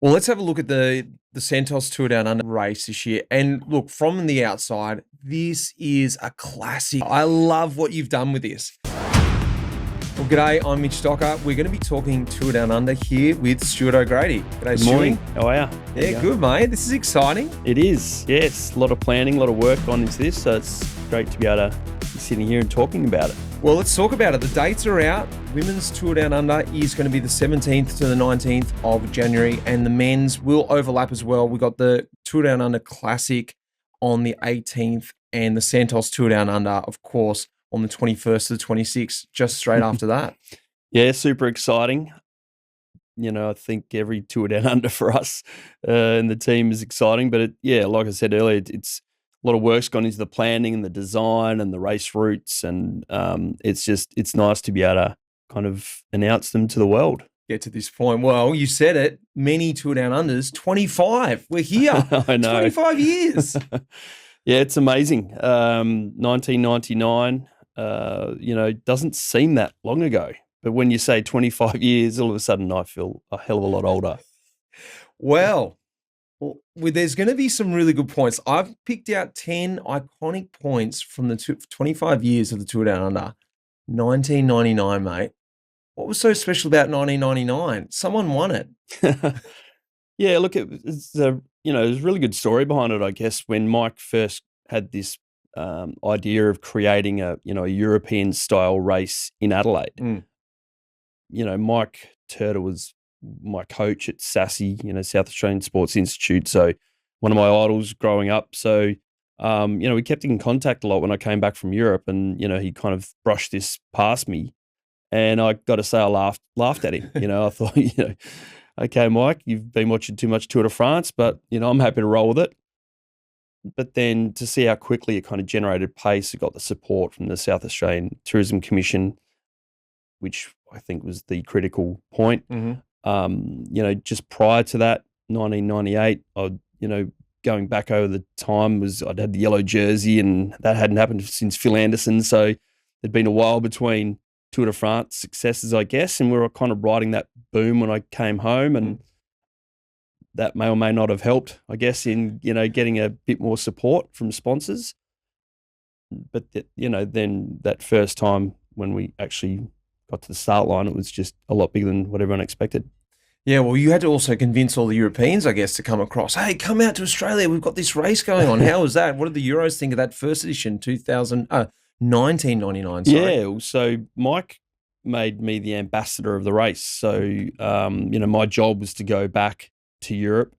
Well, let's have a look at the Santos Tour Down Under race this year. And look, from the outside, this is a classic. I love what you've done with this. Well, g'day, I'm Mitch Docker. We're going to be talking Tour Down Under here with Stuart O'Grady. G'day, Good morning. How are you? Yeah, good, mate. This is exciting. It is, yes. A lot of planning, a lot of work gone into this, so it's great to be able to be sitting here and talking about it. Well, let's talk about it. The dates are out. Women's Tour Down Under is going to be the 17th to the 19th of January, and the men's will overlap as well. We've got the Tour Down Under Classic on the 18th and the Santos Tour Down Under, of course, on the 21st to the 26th, just straight after that. Yeah, super exciting. You know, I think every Tour Down Under for us and the team is exciting. But, like I said earlier, it's a lot of work's gone into the planning and the design and the race routes. And it's nice to be able to kind of announce them to the world. Get to this point. Well, you said it. Many Tour Down Unders, 25. We're here. I know. 25 years. Yeah, it's amazing. 1999. Doesn't seem that long ago. But when you say 25 years, all of a sudden I feel a hell of a lot older. Well, there's going to be some really good points. I've picked out 10 iconic points from the 25 years of the Tour Down Under. 1999, mate. What was so special about 1999? Someone won it. Yeah, look, there's a really good story behind it, I guess, when Mike first had this idea of creating a European style race in Adelaide. Mike Turner was my coach at SASI, South Australian Sports Institute. So one of my idols growing up. So, we kept in contact a lot when I came back from Europe, and, he kind of brushed this past me, and I got to say, I laughed at him. I thought, okay, Mike, you've been watching too much Tour de France, but, I'm happy to roll with it. But then to see how quickly it kind of generated pace, it got the support from the South Australian Tourism Commission, which I think was the critical point. Just prior to that, 1998, going back over the time I'd had the yellow jersey, and that hadn't happened since Phil Anderson. So there'd been a while between Tour de France successes, I guess, and we were kind of riding that boom when I came home, and that may or may not have helped, I guess, in, getting a bit more support from sponsors. But, then that first time when we actually got to the start line, it was just a lot bigger than what everyone expected. Yeah, well, you had to also convince all the Europeans, I guess, to come across. Hey, come out to Australia. We've got this race going on. How was that? What did the Euros think of that first edition, 1999? Sorry. Yeah, so Mike made me the ambassador of the race. So, my job was to go back to Europe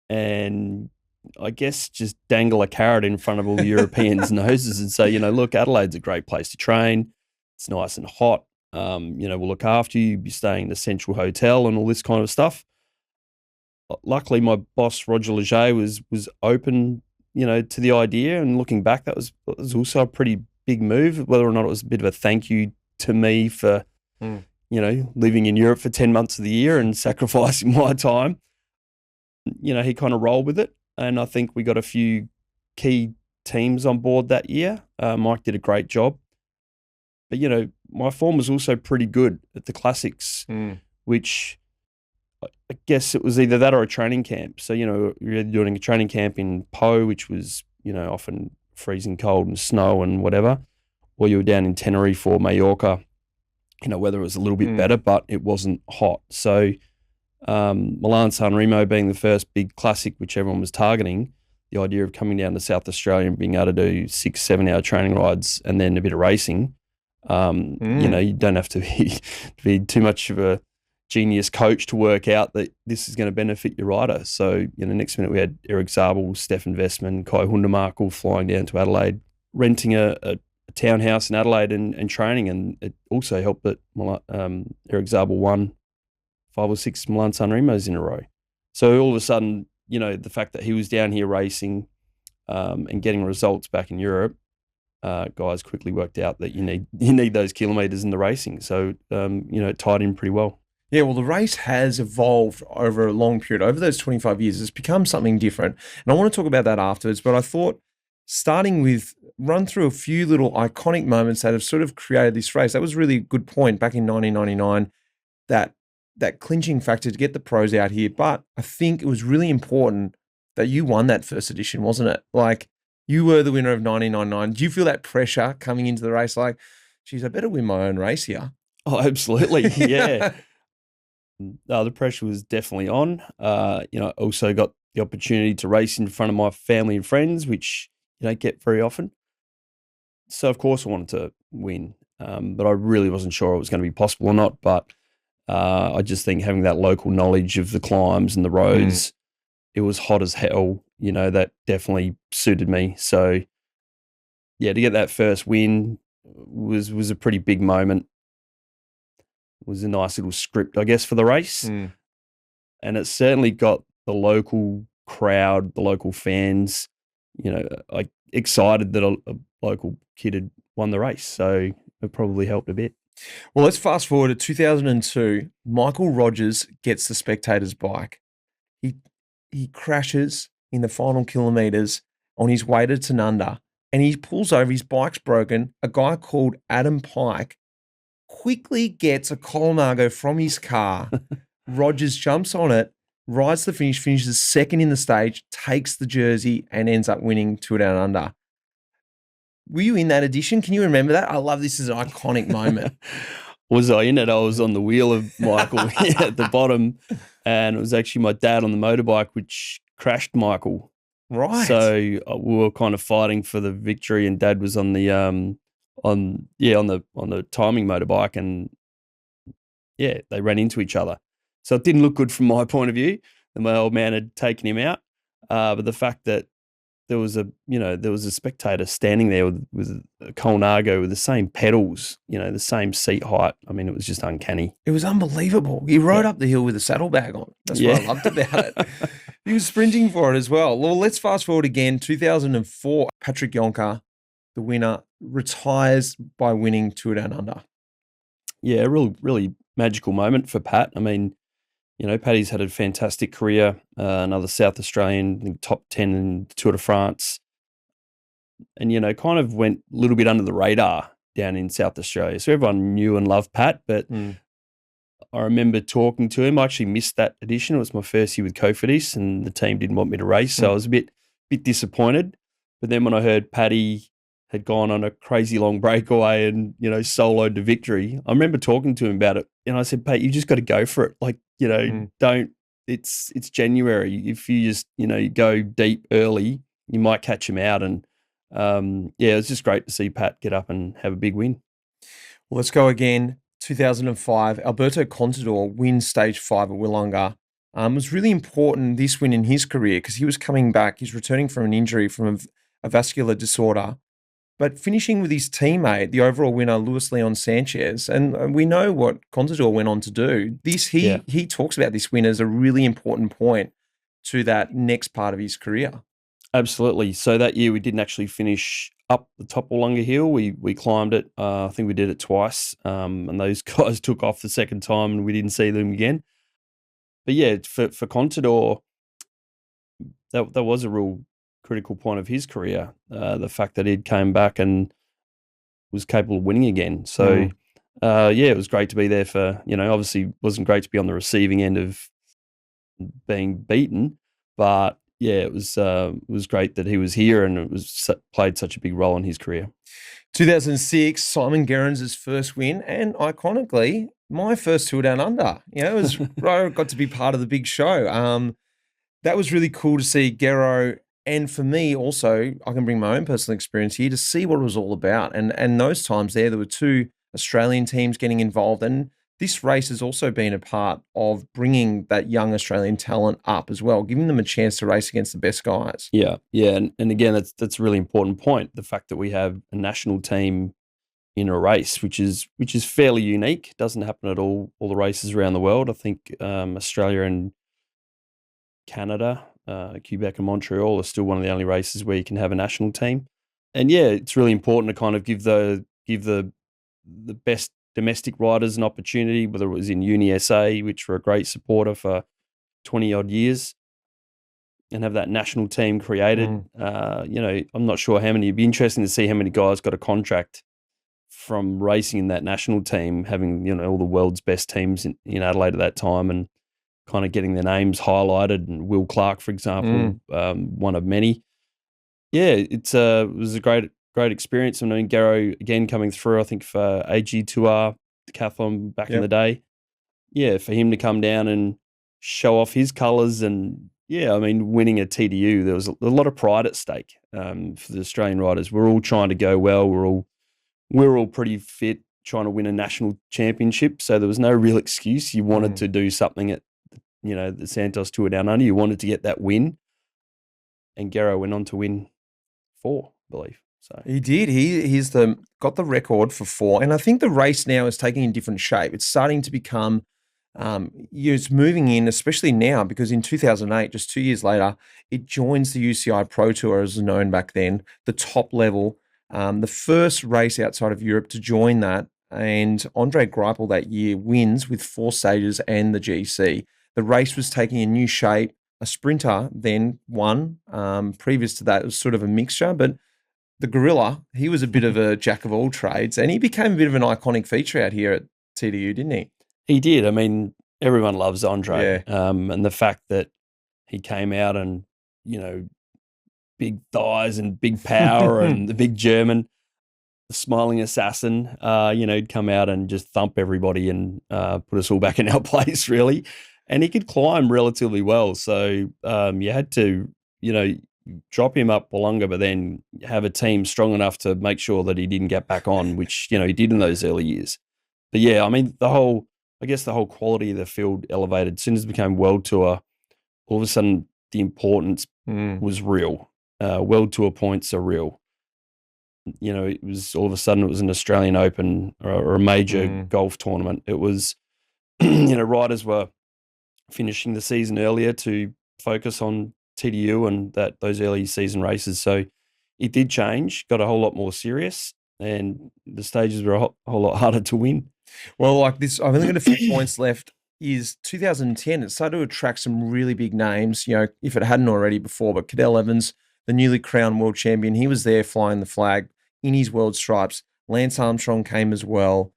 and I guess just dangle a carrot in front of all the Europeans' noses and say, look, Adelaide's a great place to train. It's nice and hot. We'll look after you. You'll be staying in the Central Hotel and all this kind of stuff. Luckily, my boss, Roger Leger, was open, to the idea. And looking back, that was also a pretty big move, whether or not it was a bit of a thank you to me for, living in Europe for 10 months of the year and sacrificing my time. He kind of rolled with it. And I think we got a few key teams on board that year. Mike did a great job. But, my form was also pretty good at the classics, which I guess it was either that or a training camp. So, you're doing a training camp in Po, which was, often freezing cold and snow and whatever, or you were down in Tenerife or Mallorca, weather was a little bit better, but it wasn't hot. So, Milan-San Remo being the first big classic, which everyone was targeting, the idea of coming down to South Australia and being able to do 6-7 hour training rides and then a bit of racing. You don't have to be too much of a genius coach to work out that this is going to benefit your rider. So, next minute we had Eric Zabel, Stefan Vestman, Kai Hundemark flying down to Adelaide, renting a townhouse in Adelaide and training. And it also helped that Eric Zabel won 5 or 6 Milan-San Remos in a row. So all of a sudden, the fact that he was down here racing and getting results back in Europe, guys quickly worked out that you need those kilometres in the racing. So, it tied in pretty well. Yeah, well, the race has evolved over a long period. Over those 25 years, it's become something different. And I want to talk about that afterwards, but I thought starting with run through a few little iconic moments that have sort of created this race. That was really a good point back in 1999 that that clinching factor to get the pros out here. But I think it was really important that you won that first edition, wasn't it? Like, you were the winner of 1999. Do you feel that pressure coming into the race? Like, geez, I better win my own race here. Oh, absolutely. Yeah. The pressure was definitely on. I also got the opportunity to race in front of my family and friends, which you don't get very often. So, of course, I wanted to win, but I really wasn't sure it was going to be possible or not. But I just think having that local knowledge of the climbs and the roads, it was hot as hell. That definitely suited me. So, yeah, to get that first win was a pretty big moment. It was a nice little script, I guess, for the race. And it certainly got the local crowd, the local fans, excited that a local kid had won the race. So it probably helped a bit. Well, let's fast forward to 2002. Michael Rogers gets the spectator's bike. He crashes in the final kilometres on his way to Tanunda, and he pulls over. His bike's broken. A guy called Adam Pike quickly gets a Colnago from his car. Rogers jumps on it, rides the finish, finishes second in the stage, takes the jersey, and ends up winning Tour Down Under. Were you in that edition? Can you remember that? I love this as an iconic moment. Was I in it? I was on the wheel of Michael at the bottom, and it was actually my dad on the motorbike which crashed Michael. Right. So we were kind of fighting for the victory, and Dad was on the on the timing motorbike, and yeah, they ran into each other. So it didn't look good from my point of view. My old man had taken him out, but the fact that there was a spectator standing there with a Colnago with the same pedals, the same seat height. I mean, it was just uncanny. It was unbelievable. He rode up the hill with a saddlebag on. That's what I loved about it. He was sprinting for it as well. Well, let's fast forward again. 2004, Patrick Yonker, the winner, retires by winning Tour Down Under. Yeah, a really magical moment for Pat. I mean, Paddy's had a fantastic career, another South Australian, I think top 10 in Tour de France, and, kind of went a little bit under the radar down in South Australia. So everyone knew and loved Pat, but I remember talking to him. I actually missed that edition. It was my first year with Cofidis, and the team didn't want me to race, so I was a bit disappointed. But then when I heard Paddy had gone on a crazy long breakaway and, soloed to victory, I remember talking to him about it. And I said, Pat, you just got to go for it. Like, don't, it's January. If you just, go deep early, you might catch him out. And it was just great to see Pat get up and have a big win. Well, let's go again. 2005, Alberto Contador wins stage 5 at Willunga. It was really important, this win in his career, because he was coming back. He's returning from an injury from a vascular disorder, but finishing with his teammate, the overall winner, Luis Leon Sanchez. And we know what Contador went on to do. He talks about this win as a really important point to that next part of his career. Absolutely. So that year we didn't actually finish up the top Willunga Hill. We climbed it. I think we did it twice. And those guys took off the second time and we didn't see them again. But yeah, for Contador, that was a real critical point of his career, the fact that he'd came back and was capable of winning again. So, it was great to be there for, obviously wasn't great to be on the receiving end of being beaten, but yeah, it was great that he was here and it was played such a big role in his career. 2006, Simon Gerrans' first win, and iconically, my first Tour Down Under. It was I got to be part of the big show. That was really cool to see Gerro, and for me also, I can bring my own personal experience here to see what it was all about. And those times there were 2 Australian teams getting involved, and this race has also been a part of bringing that young Australian talent up as well, giving them a chance to race against the best guys. Yeah, and again, that's a really important point. The fact that we have a national team in a race, which is fairly unique, doesn't happen at all the races around the world. I think Australia and Canada, Quebec and Montreal are still one of the only races where you can have a national team. And yeah, it's really important to kind of give the best domestic riders an opportunity, whether it was in UniSA, which were a great supporter for 20 odd years, and have that national team created. I'm not sure how many. It'd be interesting to see how many guys got a contract from racing in that national team, having, all the world's best teams in Adelaide at that time, and kind of getting their names highlighted, and Will Clark, for example, one of many. Yeah, it was a great experience. I mean, Garrow, again, coming through, I think, for AG Tour decathlon back in the day. Yeah, for him to come down and show off his colours, and, I mean, winning a TDU, there was a lot of pride at stake for the Australian riders. We're all trying to go well. We're all pretty fit, trying to win a national championship, so there was no real excuse. You wanted to do something at, the Santos Tour Down Under. You wanted to get that win, and Garrow went on to win 4, I believe. So he did. He's got the record for 4, and I think the race now is taking a different shape. It's starting to become, it's moving in, especially now, because in 2008, just 2 years later, it joins the UCI Pro Tour, as known back then, the top level, the first race outside of Europe to join that. And Andre Greipel that year wins with 4 stages and the GC. The race was taking a new shape. A sprinter then won. Previous to that, it was sort of a mixture, but the Gorilla, he was a bit of a jack of all trades, and he became a bit of an iconic feature out here at TDU, didn't he? He did. I mean, everyone loves Andre. And the fact that he came out and, big thighs and big power and the big German, the smiling assassin, he'd come out and just thump everybody and put us all back in our place, really. And he could climb relatively well. So you had to, drop him up Wollonga, but then have a team strong enough to make sure that he didn't get back on, which, he did in those early years. But yeah, I mean, the whole quality of the field elevated. As soon as it became World Tour, all of a sudden the importance was real. World Tour points are real. It was all of a sudden it was an Australian Open or a major golf tournament. It was, riders were finishing the season earlier to focus on TDU and those early season races. So it did change, got a whole lot more serious, and the stages were a whole lot harder to win. Well, like this, I've only got a few points left. Is 2010, it started to attract some really big names, if it hadn't already before, but Cadel Evans, the newly crowned world champion, he was there flying the flag in his world stripes. Lance Armstrong came as well.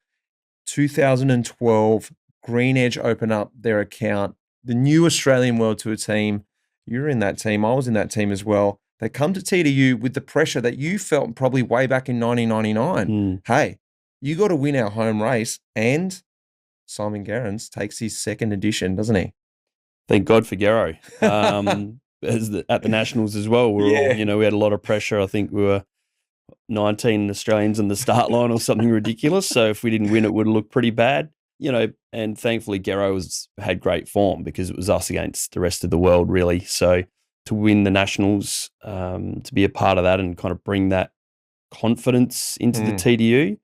2012, Green Edge opened up their account. The new Australian World Tour team, you were in that team, I was in that team as well. They come to TDU with the pressure that you felt probably way back in 1999. Hey, you got to win our home race, and Simon Gerrans takes his second edition, doesn't he? Thank God for Garrow. At the Nationals as well, we had a lot of pressure. I think we were 19 Australians in the start line or something ridiculous. So if we didn't win, it would have looked pretty bad. And thankfully Garrow had great form because it was us against the rest of the world, really. So to win the Nationals, to be a part of that and kind of bring that confidence into the TDU,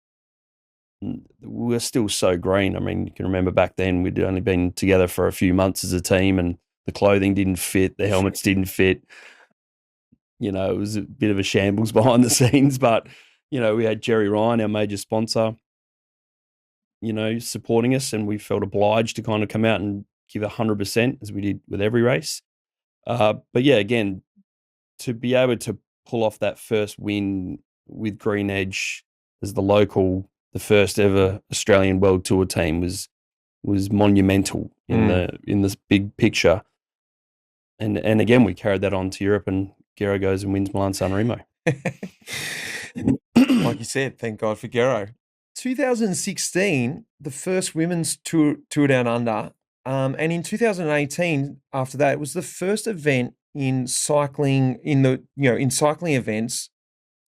we're still so green. I mean, you can remember back then we'd only been together for a few months as a team, and the clothing didn't fit, the helmets didn't fit. It was a bit of a shambles behind the scenes, but, we had Jerry Ryan, our major sponsor, supporting us, and we felt obliged to kind of come out and give 100% as we did with every race. But yeah, again, to be able to pull off that first win with Green Edge as the first ever Australian World Tour team was monumental in this big picture. And again, we carried that on to Europe, and Garrow goes and wins Milan San Remo. Like you said, thank God for Garrow. 2016, the first women's tour down under, and in 2018, after that, it was the first event in cycling in cycling events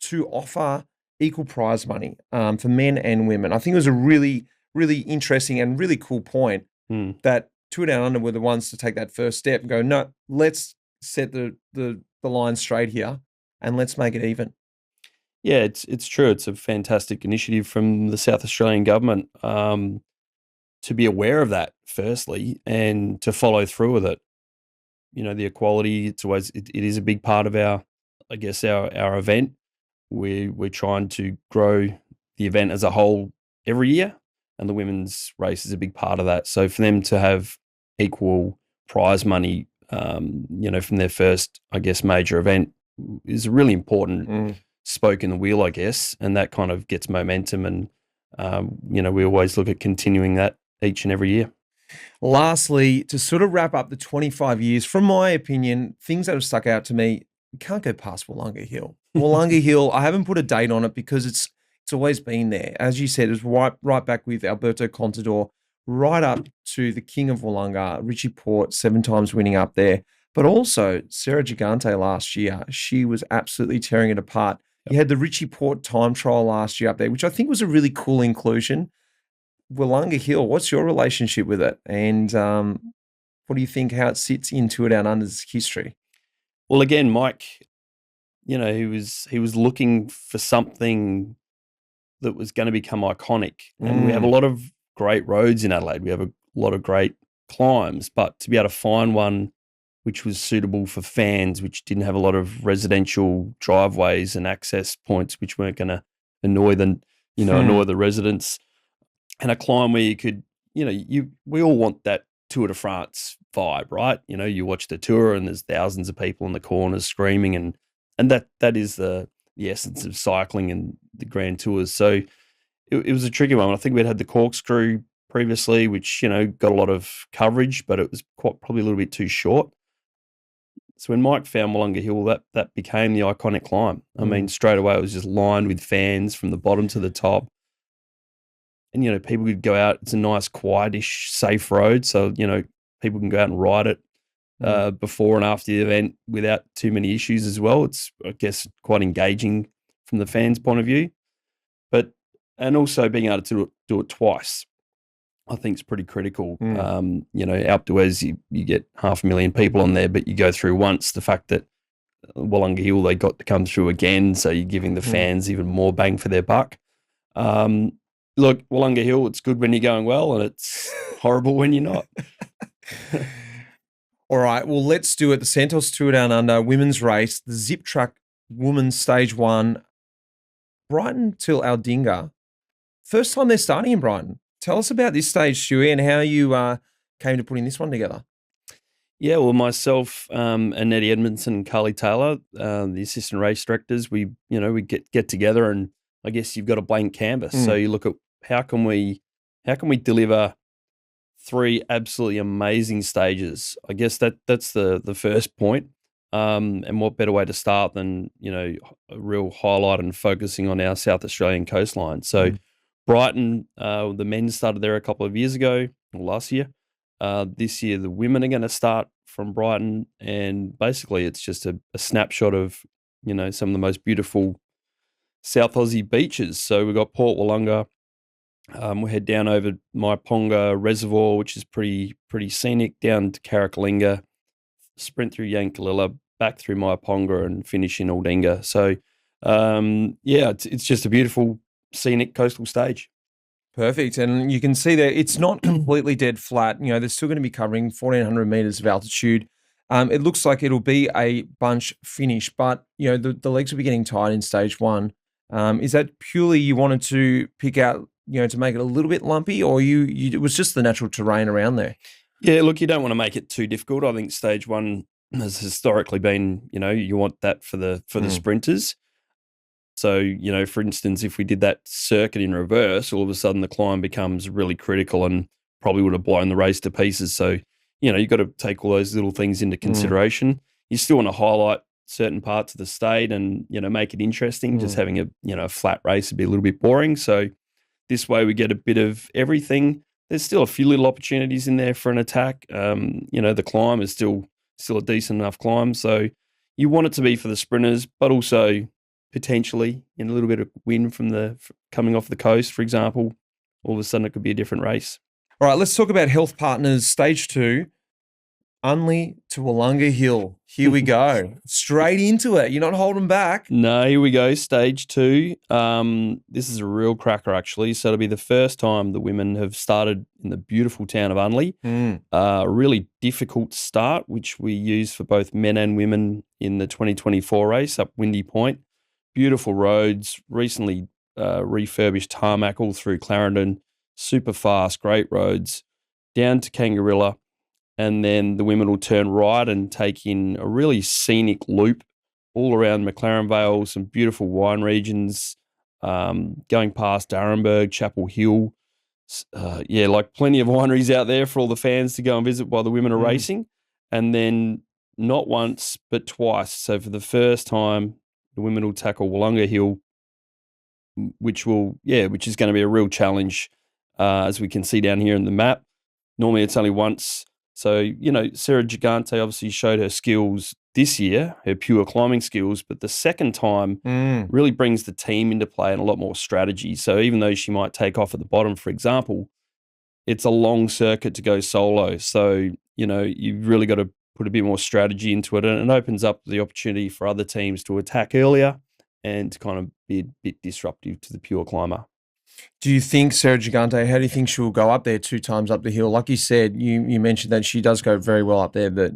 to offer equal prize money for men and women. I think it was a really, really interesting and really cool point that Tour Down Under were the ones to take that first step and go, no, let's set the line straight here and let's make it even. Yeah, it's true. It's a fantastic initiative from the South Australian government to be aware of that, firstly, and to follow through with it. The equality, it is a big part of our event. We're trying to grow the event as a whole every year, and the women's race is a big part of that. So for them to have equal prize money, from their first, major event is a really important spoke in the wheel, and that kind of gets momentum and We always look at continuing that each and every year. Lastly, to sort of wrap up the 25 years, from my opinion, things that have stuck out to me, you can't go past Wollonga Hill. Wollonga Hill, I haven't put a date on it because it's always been there. As you said, it was right back with Alberto Contador, right up to the King of Wollonga, Richie Port, 7 times winning up there. But also Sarah Gigante last year, she was absolutely tearing it apart. You had the Richie Port time trial last year up there, which I think was a really cool inclusion. Wollonga Hill, what's your relationship with it? And what do you think, how it sits in Tour Down Under's history? Well, again, Mike, he was looking for something that was going to become iconic. And we have a lot of great roads in Adelaide. We have a lot of great climbs, but to be able to find one which was suitable for fans, which didn't have a lot of residential driveways and access points, which weren't going to annoy the residents, and a climb where you could, we all want that Tour de France vibe, right? You watch the Tour and there's thousands of people in the corners screaming, and that is the essence of cycling and the Grand Tours. So it was a tricky one. I think we'd had the Corkscrew previously, which, got a lot of coverage, but it was probably a little bit too short. So when Mike found Wollonga Hill, that became the iconic climb. I mean, straight away it was just lined with fans from the bottom to the top. And, people could go out. It's a nice, quietish, safe road. So, people can go out and ride it before and after the event without too many issues as well. It's, I guess, quite engaging from the fans' point of view. And also being able to do it twice, I think is pretty critical. Alpe d'Huez, you get 500,000 people on there, but you go through once. The fact that Wollonga Hill, they got to come through again, so you're giving the fans even more bang for their buck. Look, Wollonga Hill, it's good when you're going well, and it's horrible when you're not. All right, well, let's do it. The Santos Tour Down Under women's race, the Zip Truck Women's Stage 1, Brighton till Aldinga. First time they're starting in Brighton. Tell us about this stage, Stewie, and how you came to putting this one together. Yeah, well, myself and Nettie Edmondson and Carly Taylor, the assistant race directors, we get together, and I guess you've got a blank canvas. So you look at how can we deliver 3 absolutely amazing stages. I guess that's the first point. And what better way to start than a real highlight and focusing on our South Australian coastline. So Brighton, the men started there a couple of years ago, or last year. This year, the women are going to start from Brighton, and basically it's just a snapshot of, some of the most beautiful South Aussie beaches. So we've got Port Wollonga. We head down over Maiponga Reservoir, which is pretty scenic, down to Carrickalinga, sprint through Yankalilla, back through Maiponga, and finish in Aldinga. So, it's just a beautiful scenic coastal stage. Perfect. And you can see that it's not completely dead flat. They're still going to be covering 1,400 meters of altitude. It looks like it'll be a bunch finish, but, the legs will be getting tired in stage 1. Is that purely you wanted to pick out, to make it a little bit lumpy, or it was just the natural terrain around there? Yeah, look, you don't want to make it too difficult. I think stage 1 has historically been, you want that for the sprinters. So, for instance, if we did that circuit in reverse, all of a sudden the climb becomes really critical and probably would have blown the race to pieces. So, you've got to take all those little things into consideration. You still want to highlight certain parts of the state and, make it interesting. Just having a flat race would be a little bit boring. So this way we get a bit of everything. There's still a few little opportunities in there for an attack. The climb is still a decent enough climb. So you want it to be for the sprinters, but also potentially in a little bit of wind from coming off the coast, for example. All of a sudden it could be a different race. All right, let's talk about health partners. Stage 2, Unley to Wollonga Hill. Here we go. Straight into it. You're not holding back. No, here we go. Stage 2. This is a real cracker, actually. So it'll be the first time the women have started in the beautiful town of Unley. A really difficult start, which we use for both men and women in the 2024 race up Windy Point. Beautiful roads, recently refurbished tarmac all through Clarendon. Super fast, great roads. Down to Kangarilla. And then the women will turn right and take in a really scenic loop all around McLaren Vale, some beautiful wine regions going past Darrenberg, Chapel Hill. Like plenty of wineries out there for all the fans to go and visit while the women are racing. And then not once, but twice. So for the first time, the women will tackle Wollonga Hill, which is going to be a real challenge, as we can see down here in the map. Normally it's only once. So, Sarah Gigante obviously showed her skills this year, her pure climbing skills, but the second time really brings the team into play and a lot more strategy. So even though she might take off at the bottom, for example, it's a long circuit to go solo. So, you've really got to put a bit more strategy into it, and it opens up the opportunity for other teams to attack earlier and to kind of be a bit disruptive to the pure climber. Do you think Sarah Gigante, how do you think she'll go up there 2 times up the hill? Like you said, you mentioned that she does go very well up there, but,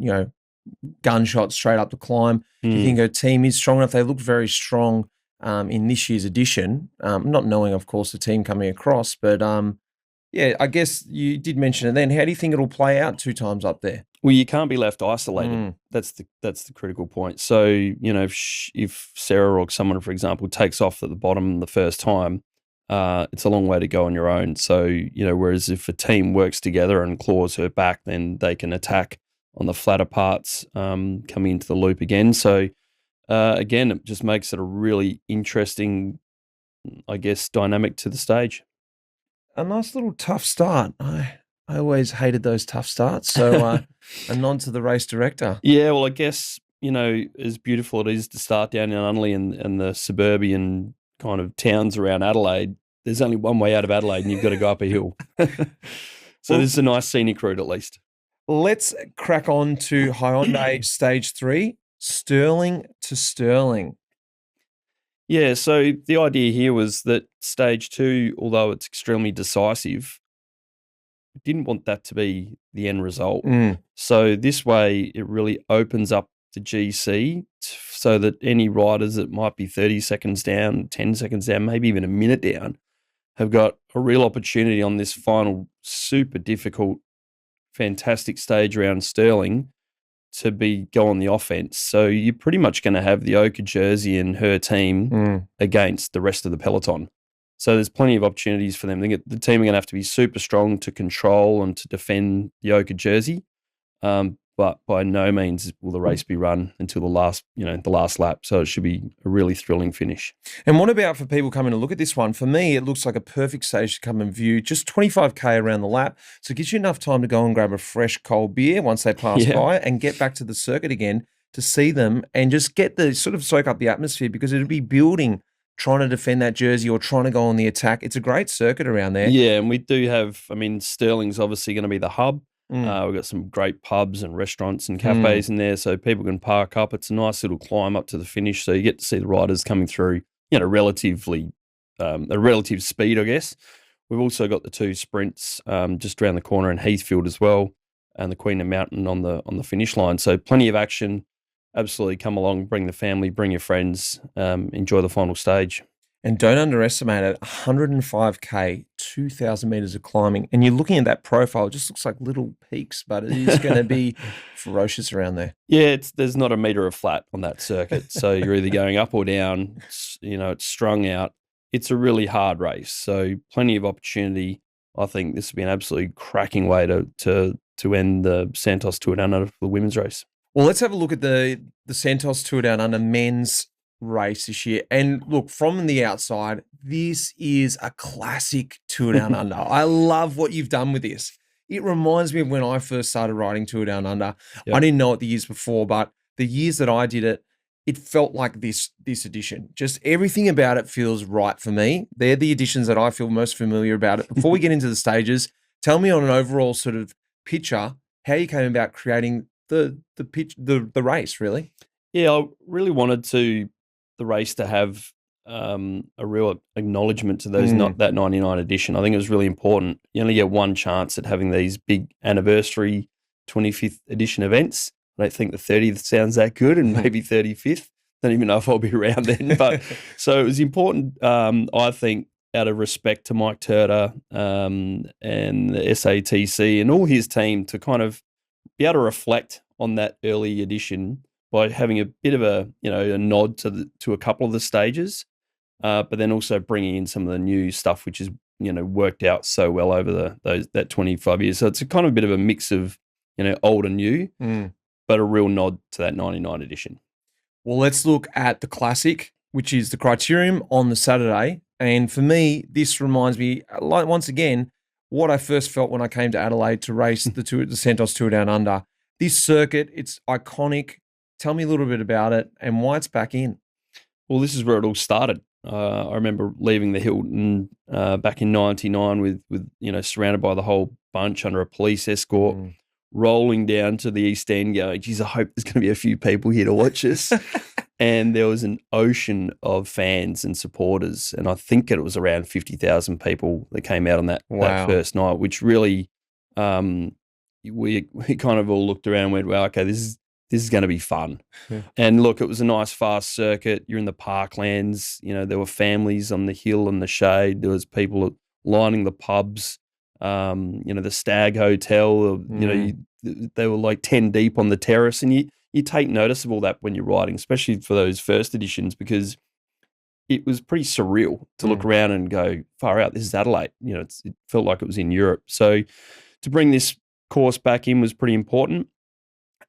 gunshot straight up the climb. Do you think her team is strong enough? They look very strong in this year's edition, not knowing, of course, the team coming across. But, I guess you did mention it then. How do you think it'll play out 2 times up there? Well, you can't be left isolated. That's the critical point. So, if Sarah or someone, for example, takes off at the bottom the first time, it's a long way to go on your own. So, whereas if a team works together and claws her back, then they can attack on the flatter parts coming into the loop again. So, again, it just makes it a really interesting, I guess, dynamic to the stage. A nice little tough start. I always hated those tough starts. So a nod to the race director. Yeah, well, I guess, as beautiful it is to start down in Unley and the suburban kind of towns around Adelaide, there's only one way out of Adelaide and you've got to go up a hill. So this is a nice scenic route at least. Let's crack on to Hyundai Stage 3, Stirling to Stirling. Yeah, so the idea here was that Stage 2, although it's extremely decisive, didn't want that to be the end result. So this way it really opens up the GC so that any riders that might be 30 seconds down, 10 seconds down, maybe even a minute down, have got a real opportunity on this final super difficult, fantastic stage around Stirling to go on the offense. So you're pretty much going to have the Ochre jersey and her team against the rest of the peloton. So there's plenty of opportunities for them. The team are going to have to be super strong to control and to defend the Ochre jersey. But by no means will the race be run until the last lap. So it should be a really thrilling finish. And what about for people coming to look at this one? For me, it looks like a perfect stage to come and view. Just 25K around the lap. So it gives you enough time to go and grab a fresh cold beer once they pass by and get back to the circuit again to see them and just get the sort of soak up the atmosphere, because it'll be building, trying to defend that jersey or trying to go on the attack. It's a great circuit around there. Yeah, and we do have, Stirling's obviously going to be the hub. We've got some great pubs and restaurants and cafes in there, so people can park up. It's a nice little climb up to the finish, so you get to see the riders coming through, relatively at relative speed, I guess. We've also got the 2 sprints just around the corner in Heathfield as well, and the Queen and Mountain on the finish line. So plenty of action. Absolutely, come along, bring the family, bring your friends, enjoy the final stage. And don't underestimate it, 105K, 2,000 metres of climbing. And you're looking at that profile, it just looks like little peaks, but it is going to be ferocious around there. Yeah, there's not a metre of flat on that circuit. So you're either going up or down. It's strung out. It's a really hard race. So plenty of opportunity. I think this would be an absolutely cracking way to end the Santos Tour Down Under for the women's race. Well, let's have a look at the Santos Tour Down Under men's race this year. And look, from the outside, this is a classic Tour Down Under. I love what you've done with this. It reminds me of when I first started riding Tour Down Under. Yep. I didn't know it the years before, but the years that I did it, it felt like this edition. Just everything about it feels right for me. They're the editions that I feel most familiar about it. Before we get into the stages, tell me on an overall sort of picture how you came about creating the race, really. Yeah, I really wanted the race to have a real acknowledgement to those that 99 edition. I think it was really important. You only get one chance at having these big anniversary 25th edition events. I don't think the 30th sounds that good, and maybe 35th. Don't even know if I'll be around then. But so it was important, I think, out of respect to Mike Turter and the SATC and all his team, to kind of be able to reflect on that early edition by having a bit of a nod to a couple of the stages. but then also bringing in some of the new stuff, which is worked out so well over that 25 years. So it's a kind of a bit of a mix of old and new, but a real nod to that 99 edition. Well, let's look at the Classic, which is the Criterium on the Saturday. And for me, this reminds me, like, once again, what I first felt when I came to Adelaide to race the Santos Tour Down Under. This circuit, it's iconic. Tell me a little bit about it and why it's back in. Well, this is where it all started. I remember leaving the Hilton back in '99 with surrounded by the whole bunch under a police escort, rolling down to the East End going, geez, I hope there's going to be a few people here to watch us. And there was an ocean of fans and supporters, and I think it was around 50,000 people that came out on that first night, which really we kind of all looked around and went, well, okay, this is going to be fun. Yeah. And look, it was a nice fast circuit. You're in the parklands. There were families on the hill and the shade. There was people lining the pubs. The Stag Hotel. They were like 10 deep on the terrace, and you take notice of all that when you're riding, especially for those first editions, because it was pretty surreal to look around and go, far out, this is Adelaide. It felt like it was in Europe. So to bring this course back in was pretty important.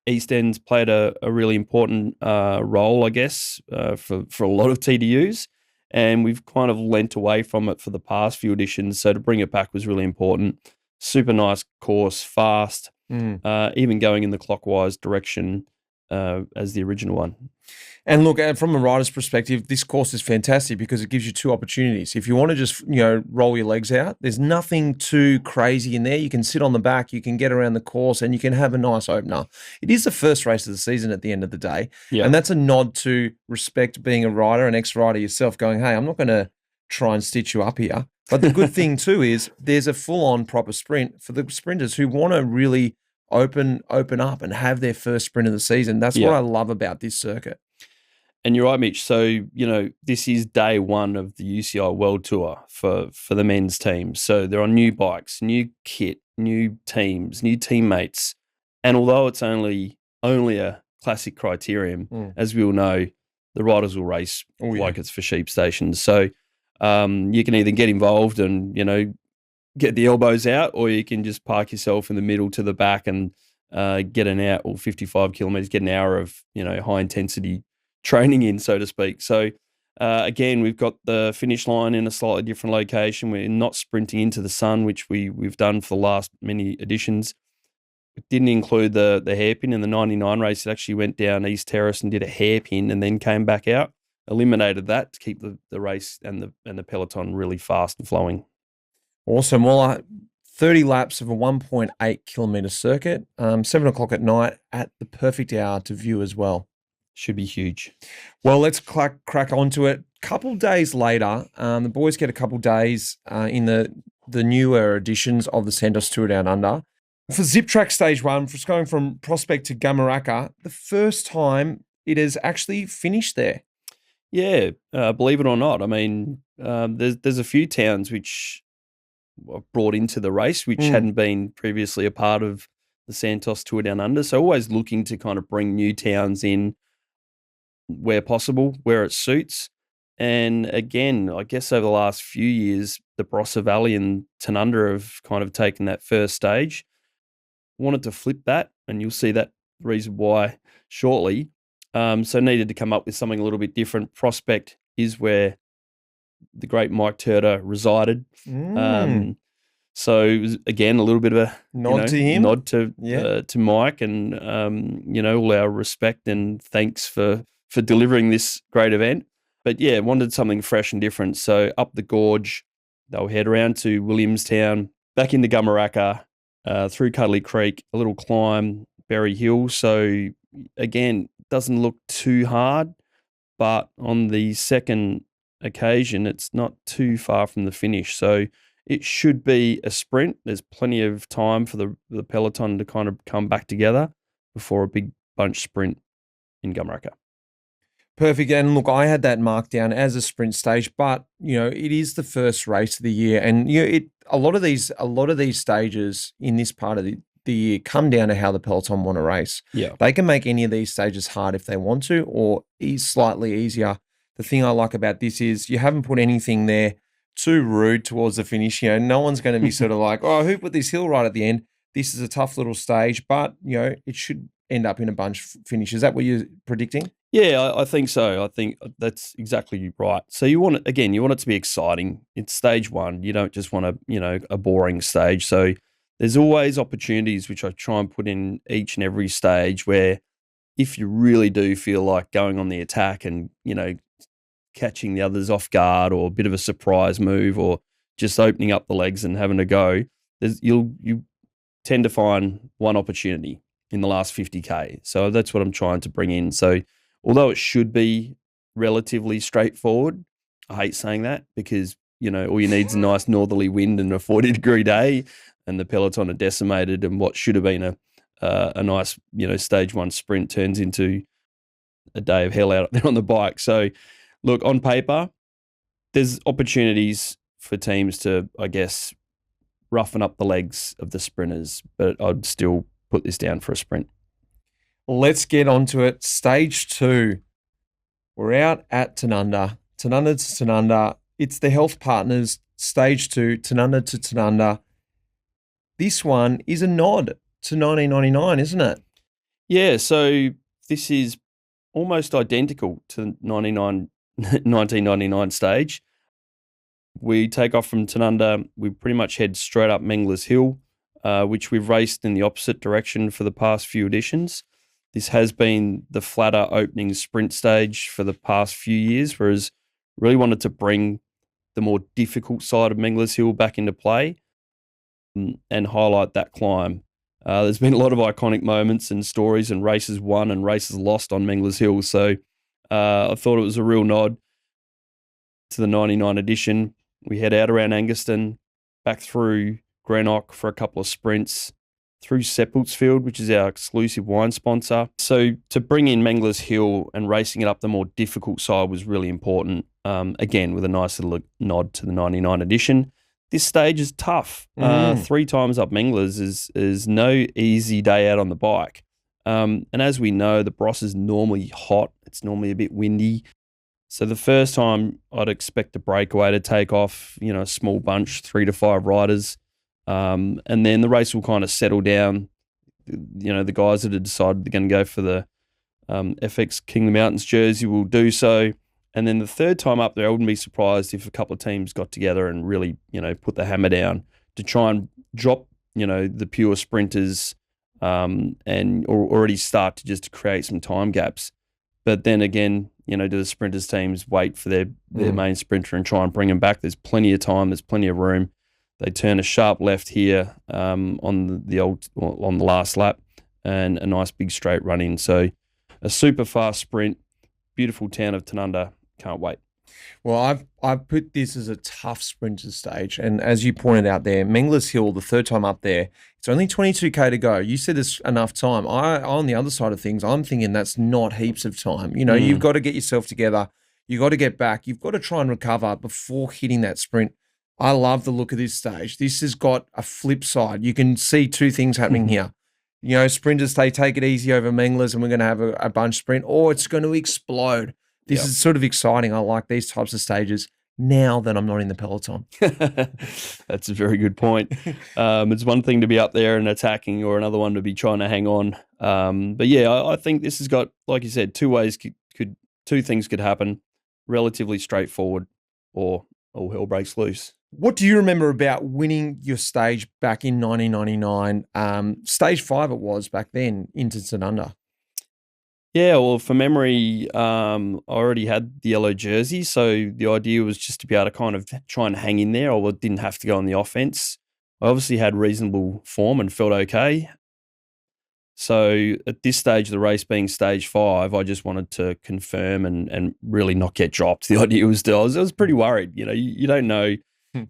East End's played a really important role, I guess, for a lot of TDUs, and we've kind of lent away from it for the past few editions. So to bring it back was really important. Super nice course, fast, even going in the clockwise direction as the original one. And look, from a rider's perspective, this course is fantastic because it gives you two opportunities. If you want to just, roll your legs out, there's nothing too crazy in there. You can sit on the back, you can get around the course, and you can have a nice opener. It is the first race of the season at the end of the day. Yeah. And that's a nod to respect being a rider, an ex-rider yourself, going, hey, I'm not going to try and stitch you up here. But the good thing too is there's a full-on proper sprint for the sprinters who want to really open up and have their first sprint of the season. That's what I love about this circuit. And you're right, Mitch. So, this is day one of the UCI World Tour for the men's team. So they're on new bikes, new kit, new teams, new teammates. And although it's only a classic criterium, as we all know, the riders will race like it's for sheep stations. So you can either get involved and, get the elbows out, or you can just park yourself in the middle to the back and get an hour, or 55 kilometres, get an hour of, high intensity training in, so to speak. So again, we've got the finish line in a slightly different location. We're not sprinting into the sun, which we've done for the last many editions. It didn't include the hairpin in the 99 race. It actually went down East Terrace and did a hairpin and then came back out. Eliminated that to keep the race and the peloton really fast and flowing. Awesome. Well, 30 laps of a 1.8 kilometre circuit, 7 o'clock at night at the perfect hour to view as well. Should be huge. Well, let's crack onto it. Couple days later, the boys get a couple days in the newer editions of the Santos Tour Down Under. For Zip Track Stage 1, for going from Prospect to Gamaraka, the first time it has actually finished there. Yeah, believe it or not. I mean, there's a few towns which were brought into the race which hadn't been previously a part of the Santos Tour Down Under. So always looking to kind of bring new towns in where possible, where it suits. And again, I guess over the last few years, the Barossa Valley and Tanunda have kind of taken that first stage. Wanted to flip that, and you'll see that reason why shortly. So needed to come up with something a little bit different. Prospect is where the great Mike Turter resided. So it was, again, a little bit of a nod to him, nod to Mike, and all our respect and thanks for delivering this great event. But yeah, wanted something fresh and different. So up the gorge, they'll head around to Williamstown, back into Gamaraka, through Cuddly Creek, a little climb, Berry Hill. So again, doesn't look too hard, but on the second occasion, it's not too far from the finish. So it should be a sprint. There's plenty of time for the peloton to kind of come back together before a big bunch sprint in Gamaraka. Perfect. And look, I had that marked down as a sprint stage, but it is the first race of the year, and a lot of these stages in this part of the year come down to how the peloton want to race. Yeah, they can make any of these stages hard if they want to, or slightly easier the thing I like about this is you haven't put anything there too rude towards the finish. No one's going to be sort of like, oh, who put this hill right at the end? This is a tough little stage, but, it should end up in a bunch finish. Is that what you're predicting? Yeah, I think so. I think that's exactly right. So you want it to be exciting. It's stage one. You don't just want a boring stage. So there's always opportunities which I try and put in each and every stage where if you really do feel like going on the attack and, catching the others off guard or a bit of a surprise move or just opening up the legs and having a go, you tend to find one opportunity in the last 50K. So that's what I'm trying to bring in. So although it should be relatively straightforward, I hate saying that because, all you need is a nice northerly wind and a 40-degree day and the peloton are decimated and what should have been a nice, stage one sprint turns into a day of hell out there on the bike. So look, on paper, there's opportunities for teams to, I guess, roughen up the legs of the sprinters, but I'd still put this down for a sprint. Let's get onto it. Stage 2. We're out at Tanunda. Tanunda to Tanunda. It's the Health Partners. Stage 2, Tanunda to Tanunda. This one is a nod to 1999, isn't it? Yeah, so this is almost identical to 1999 stage. We take off from Tanunda. We pretty much head straight up Mengler's Hill, which we've raced in the opposite direction for the past few editions. This has been the flatter opening sprint stage for the past few years, whereas really wanted to bring the more difficult side of Mengler's Hill back into play and highlight that climb. There's been a lot of iconic moments and stories and races won and races lost on Mengler's Hill. So I thought it was a real nod to the 99 edition. We head out around Angaston, back through Greenock for a couple of sprints, through Seppeltsfield, which is our exclusive wine sponsor. So to bring in Mengler's Hill and racing it up the more difficult side was really important, again, with a nice little nod to the 99 edition. This stage is tough. 3 times up Mengler's is no easy day out on the bike. And as we know, the Bros is normally hot. It's normally a bit windy. So the first time I'd expect a breakaway to take off, a small bunch, 3 to 5 riders. And then the race will kind of settle down. The guys that have decided they're going to go for the FX King of the Mountains jersey will do so. And then the third time up there, I wouldn't be surprised if a couple of teams got together and really, put the hammer down to try and drop, the pure sprinters and already start to just create some time gaps. But then again, do the sprinters teams wait for their main sprinter and try and bring them back? There's plenty of time. There's plenty of room. They turn a sharp left here on the last lap and a nice big straight run in. So a super fast sprint, beautiful town of Tanunda. Can't wait. Well, I've put this as a tough sprinter stage. And as you pointed out there, Mengler's Hill, the third time up there, it's only 22K to go. You said there's enough time. On the other side of things, I'm thinking that's not heaps of time. You've got to get yourself together. You've got to get back. You've got to try and recover before hitting that sprint. I love the look of this stage. This has got a flip side. You can see 2 things happening here. Sprinters, they take it easy over Mengler's and we're going to have a bunch sprint, or it's going to explode. This is sort of exciting. I like these types of stages now that I'm not in the peloton. That's a very good point. It's one thing to be up there and attacking, or another one to be trying to hang on. But yeah, I think this has got, like you said, 2 ways two things could happen. Relatively straightforward, or all hell breaks loose. What do you remember about winning your stage back in 1999? Stage 5 it was back then, into Tanunda. Yeah, well, for memory, I already had the yellow jersey, so the idea was just to be able to kind of try and hang in there. I didn't have to go on the offense. I obviously had reasonable form and felt okay. So at this stage of the race, being stage 5, I just wanted to confirm and really not get dropped. The idea was I was pretty worried. You don't know.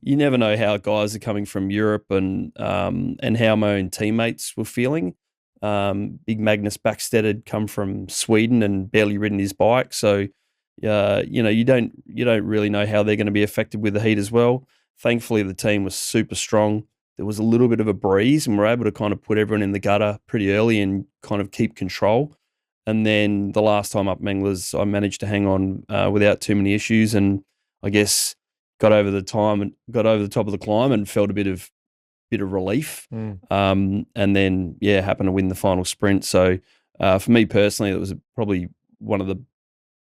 You never know how guys are coming from Europe and how my own teammates were feeling. Big Magnus Backstedt had come from Sweden and barely ridden his bike, so you don't really know how they're going to be affected with the heat as well. Thankfully, the team was super strong. There was a little bit of a breeze, and we're able to kind of put everyone in the gutter pretty early and kind of keep control. And then the last time up Menglers, I managed to hang on without too many issues, and I guess got over the top of the climb and felt a bit of relief. And then happened to win the final sprint. So for me personally, it was probably one of the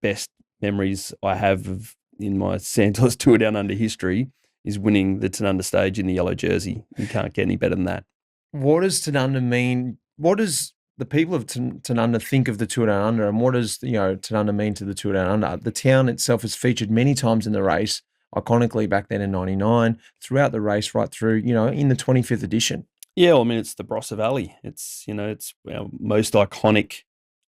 best memories I have in my Santos Tour Down Under history is winning the Tanunda stage in the yellow jersey. You can't get any better than that. What does Tanunda mean? What does the people of Tanunda think of the Tour Down Under, and what does Tanunda mean to the Tour Down Under? The town itself is featured many times in the race, iconically back then in '99, throughout the race, right through, in the 25th edition. Yeah, well, I mean, it's the Barossa Valley. It's it's our most iconic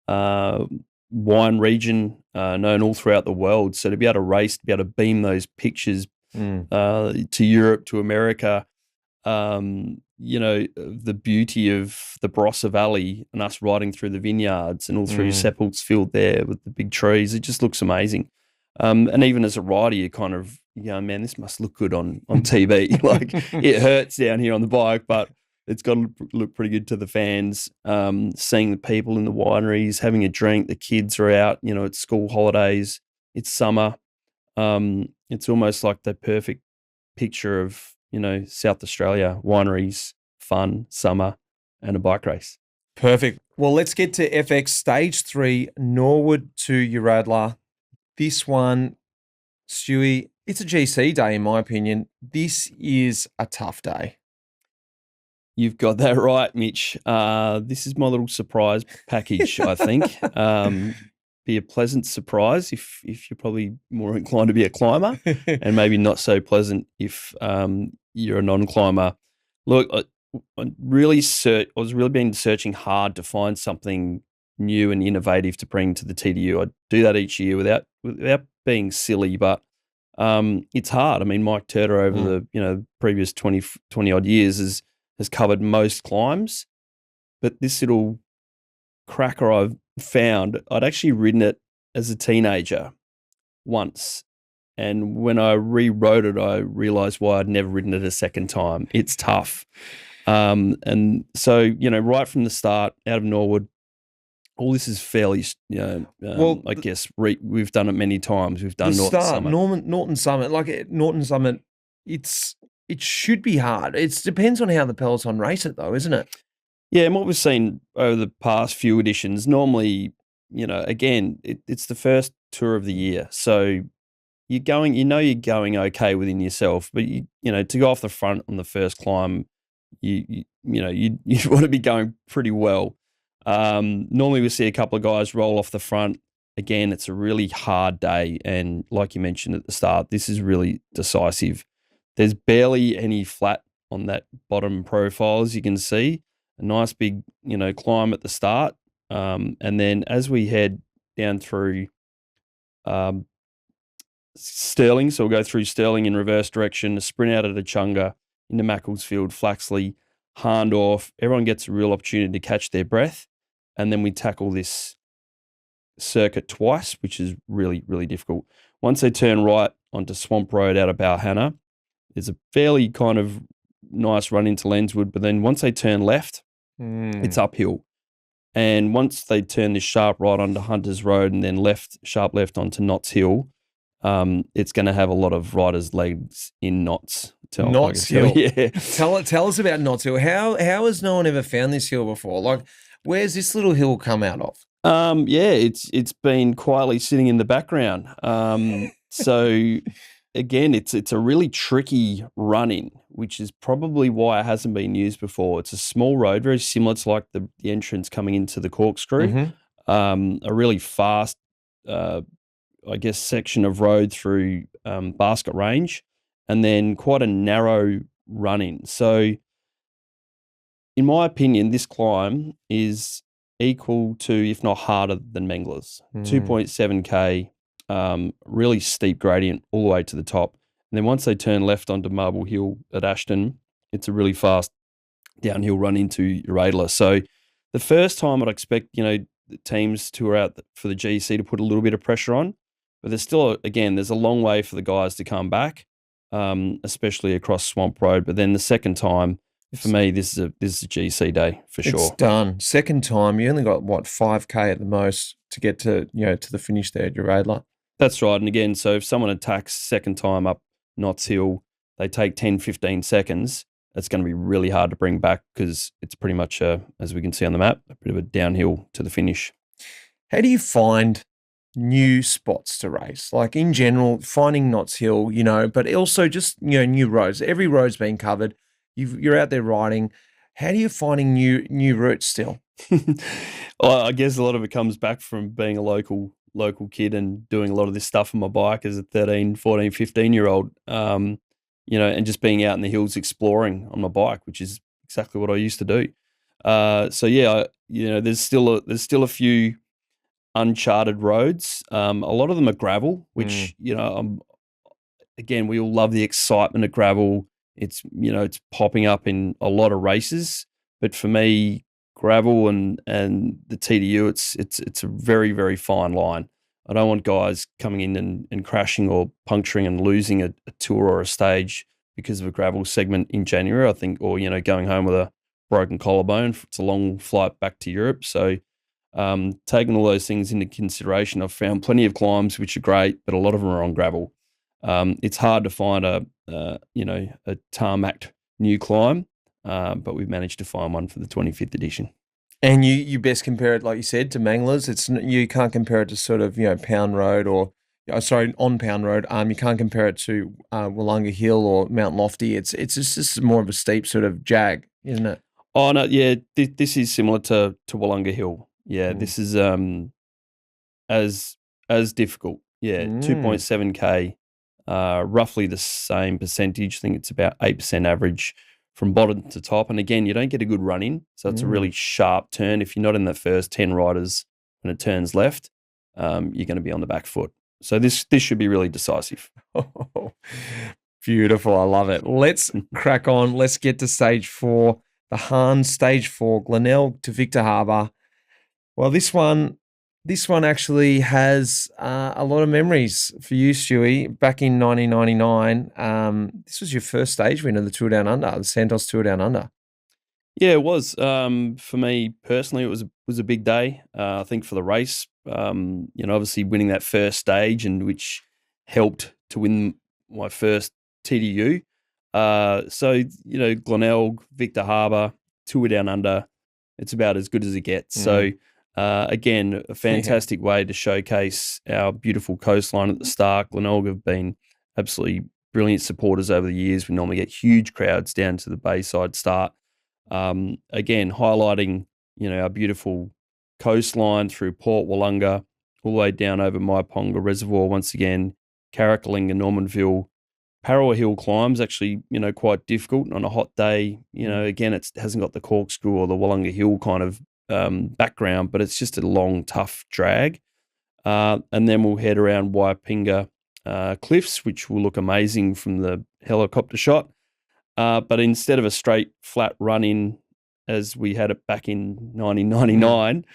wine region known all throughout the world. So to be able to race, to be able to beam those pictures to Europe, to America, the beauty of the Barossa Valley and us riding through the vineyards and all through Seppelt's Field there with the big trees, it just looks amazing. And even as a rider, you kind of, man, this must look good on TV. Like, it hurts down here on the bike, but it's got to look pretty good to the fans. Seeing the people in the wineries, having a drink, the kids are out, it's school holidays, it's summer. It's almost like the perfect picture of, South Australia, wineries, fun, summer, and a bike race. Perfect. Well, let's get to FX Stage 3, Norwood to Uradla. This one, Stewie, it's a GC day in my opinion. This is a tough day. You've got that right, Mitch. This is my little surprise package, I think. Be a pleasant surprise if you're probably more inclined to be a climber, and maybe not so pleasant if you're a non-climber. Look, I was really been searching hard to find something new and innovative to bring to the TDU. I do that each year without being silly, but it's hard. I mean, Mike Turter over the previous 20 odd years has covered most climbs, but this little cracker I've found, I'd actually ridden it as a teenager once, and when I rewrote it, I realised why I'd never ridden it a second time. It's tough, and so right from the start, out of Norwood, all this is fairly, I guess we've done it many times. We've done Norton Summit. Norton Summit, like Norton Summit, it should be hard. It depends on how the peloton race it, though, isn't it? Yeah, and what we've seen over the past few editions, normally, again, it's the first tour of the year, so you're going okay within yourself, but to go off the front on the first climb, you want to be going pretty well. Normally we see a couple of guys roll off the front. Again, it's a really hard day, and like you mentioned at the start, this is really decisive. There's barely any flat on that bottom profile, as you can see. A nice big, climb at the start. And then as we head down through Stirling, so we'll go through Stirling in reverse direction, a sprint out of Echunga into Macclesfield, Flaxley, Harndorf. Everyone gets a real opportunity to catch their breath. And then we tackle this circuit twice, which is really, really difficult. Once they turn right onto Swamp Road out of Balhanna, there's a fairly kind of nice run into Lenswood, but then once they turn left, it's uphill. And once they turn this sharp right onto Hunters Road and then sharp left onto Knots Hill, it's going to have a lot of riders' legs in Knots. Knots Hill. Yeah. Tell us about Knots Hill. How has no one ever found this hill before? Like, where's this little hill come out of? It's been quietly sitting in the background. So again, it's a really tricky run-in, which is probably why it hasn't been used before. It's a small road, very similar to like the entrance coming into the Corkscrew. A really fast, section of road through Basket Range, and then quite a narrow run-in. So in my opinion, this climb is equal to, if not harder than Menglers. 2.7K. Really steep gradient all the way to the top. And then once they turn left onto Marble Hill at Ashton, it's a really fast downhill run into Uradla. So the first time I'd expect, the teams who are out for the GC to put a little bit of pressure on, but there's still, there's a long way for the guys to come back, especially across Swamp Road. But then the second time, For me, this is a GC day for It's sure. done. Second time, you only got what 5K at the most to get to to the finish there at your Radler. That's right. And again, so if someone attacks second time up Knots Hill, they take 10, 15 seconds, it's going to be really hard to bring back because it's pretty much, as we can see on the map, a bit of a downhill to the finish. How do you find new spots to race? Like in general, finding Knots Hill, but also just, new roads. Every road's been covered. You're out there riding. How do you finding new routes still? Well, I guess a lot of it comes back from being a local kid and doing a lot of this stuff on my bike as a 13, 14, 15-year-old, and just being out in the hills exploring on my bike, which is exactly what I used to do. There's still a few uncharted roads. A lot of them are gravel, which, again, we all love the excitement of gravel. It's popping up in a lot of races, but for me, gravel and the TDU, it's a very, very fine line. I don't want guys coming in and crashing or puncturing and losing a tour or a stage because of a gravel segment in January, I think, or going home with a broken collarbone. It's a long flight back to Europe, so taking all those things into consideration, I've found plenty of climbs which are great, but a lot of them are on gravel. It's hard to find a tarmacked new climb, but we've managed to find one for the 25th edition. And you best compare it, like you said, to Manglers. You can't compare it to sort of Pound Road on Pound Road. You can't compare it to Wollonga Hill or Mount Lofty. It's just more of a steep sort of jag, isn't it? Oh no, yeah. This is similar to Wollonga Hill. Yeah, this is as difficult. Yeah, 2.7K, roughly the same percentage. I think it's about 8% average from bottom to top. And again, you don't get a good run in, so it's a really sharp turn. If you're not in the first 10 riders when it turns left, you're going to be on the back foot. So this should be really decisive. Oh, beautiful. I love it. Let's crack on. Let's get to stage 4, the Hahn Stage 4, Glenelg to Victor Harbor. Well, this one actually has a lot of memories for you, Stewie. Back in 1999, this was your first stage win of the Tour Down Under, the Santos Tour Down Under. Yeah, it was. For me personally, it was a big day. I think for the race, obviously winning that first stage, and which helped to win my first TDU. Glenelg, Victor Harbor, Tour Down Under, it's about as good as it gets. So. Again, a fantastic way to showcase our beautiful coastline at the start. Glenelg have been absolutely brilliant supporters over the years. We normally get huge crowds down to the Bayside start. Again, highlighting, our beautiful coastline through Port Wollonga, all the way down over Myponga Reservoir once again, Carrickling and Normanville. Parrow Hill climb's actually, quite difficult on a hot day. Again, it hasn't got the corkscrew or the Wollonga Hill kind of background, but it's just a long, tough drag. And then we'll head around Waipinga cliffs, which will look amazing from the helicopter shot. But instead of a straight, flat run-in as we had it back in 1999,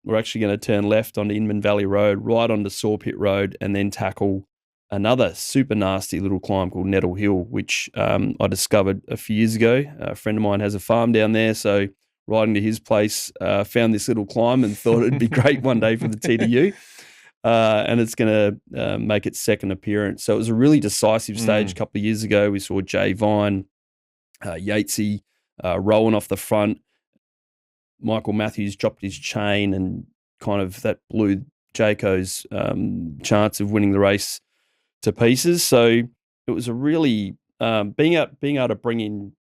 we're actually going to turn left onto Inman Valley Road, right onto Sawpit Road, and then tackle another super nasty little climb called Nettle Hill, which I discovered a few years ago. A friend of mine has a farm down there, so riding to his place, found this little climb and thought it'd be great one day for the TDU. And it's going to make its second appearance. So it was a really decisive stage a couple of years ago. We saw Jay Vine, Yatesy rolling off the front. Michael Matthews dropped his chain, and kind of that blew Jayco's chance of winning the race to pieces. So it was a really being able to bring in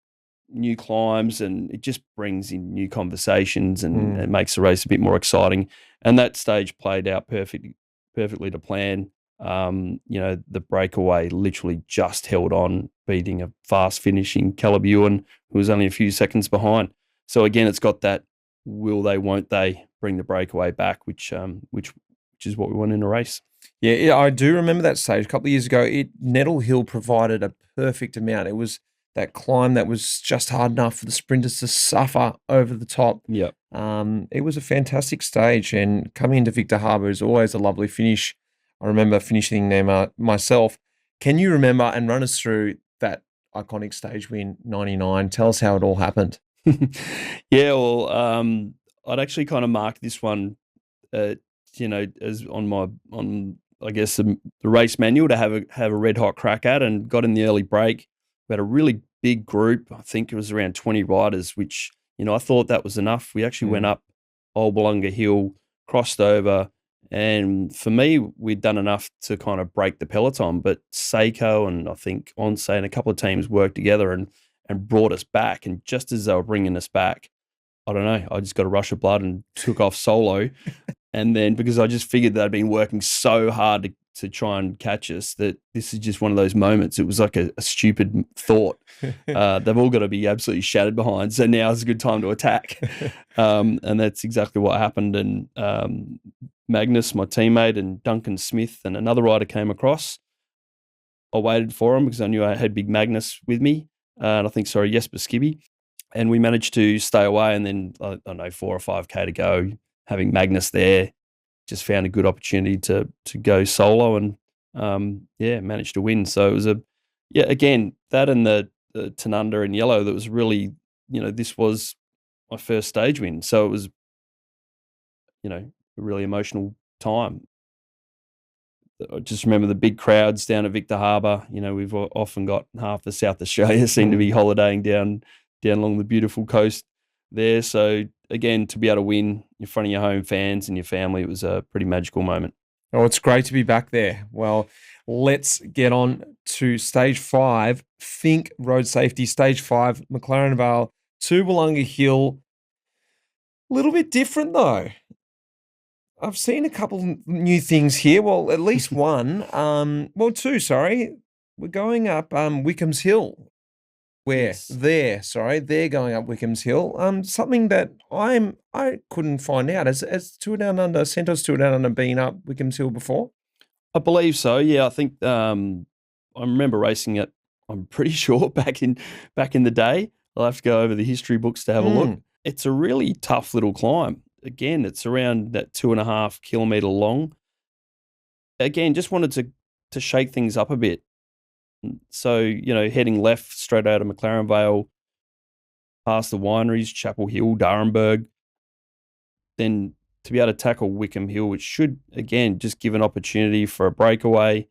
new climbs, and it just brings in new conversations and it makes the race a bit more exciting. And that stage played out perfectly to plan. The breakaway literally just held on, beating a fast finishing Caleb Ewan, who was only a few seconds behind. So again, it's got that will they, won't they bring the breakaway back, which is what we want in a race. Yeah, I do remember that stage a couple of years ago. Nettle Hill provided a perfect amount. It was that climb that was just hard enough for the sprinters to suffer over the top. Yeah. It was a fantastic stage, and coming into Victor Harbor is always a lovely finish. I remember finishing there myself. Can you remember and run us through that iconic stage win, 99. Tell us how it all happened. Yeah, well, I'd actually kind of marked this one, as on I guess the race manual to have a red hot crack at, and got in the early break. We had a really big group. I think it was around 20 riders, which I thought that was enough. We actually went up Old Wollonga Hill, crossed over, and for me, we'd done enough to kind of break the peloton. But Seiko and I think Onse and a couple of teams worked together and brought us back. And just as they were bringing us back, I don't know, I just got a rush of blood and took off solo. And then because I just figured they'd been working so hard to try and catch us, that this is just one of those moments. It was like a stupid thought. They've all got to be absolutely shattered behind. So now's a good time to attack. And that's exactly what happened. And Magnus, my teammate, and Duncan Smith and another rider came across. I waited for him because I knew I had Big Magnus with me. And I think, Jesper Skibby. And we managed to stay away. And then, I don't know, 4 or 5K to go, having Magnus there, just found a good opportunity to go solo and, managed to win. So it was again, that and the Down Under in yellow, that was really, this was my first stage win. So it was, a really emotional time. I just remember the big crowds down at Victor Harbour. We've often got half of South Australia seem to be holidaying down along the beautiful coast there. So again, to be able to win in front of your home fans and your family, it was a pretty magical moment. Oh, it's great to be back there. Well, let's get on to stage 5. Think road safety, stage 5, McLaren Vale to Wollonga Hill. A little bit different though. I've seen a couple new things here. Well, at least one. Two, sorry. We're going up Wickham's Hill. They're going up Wickham's Hill. Something that I couldn't find out. Has Tour Down Under, Santos Tour Down Under been up Wickham's Hill before? I believe so. Yeah, I think I remember racing it. I'm pretty sure back in the day. I'll have to go over the history books to have a look. It's a really tough little climb. Again, it's around that 2.5 kilometre long. Again, just wanted to shake things up a bit. So, heading left straight out of McLaren Vale, past the wineries, Chapel Hill, Darrenberg, then to be able to tackle Wickham Hill, which should, again, just give an opportunity for a breakaway,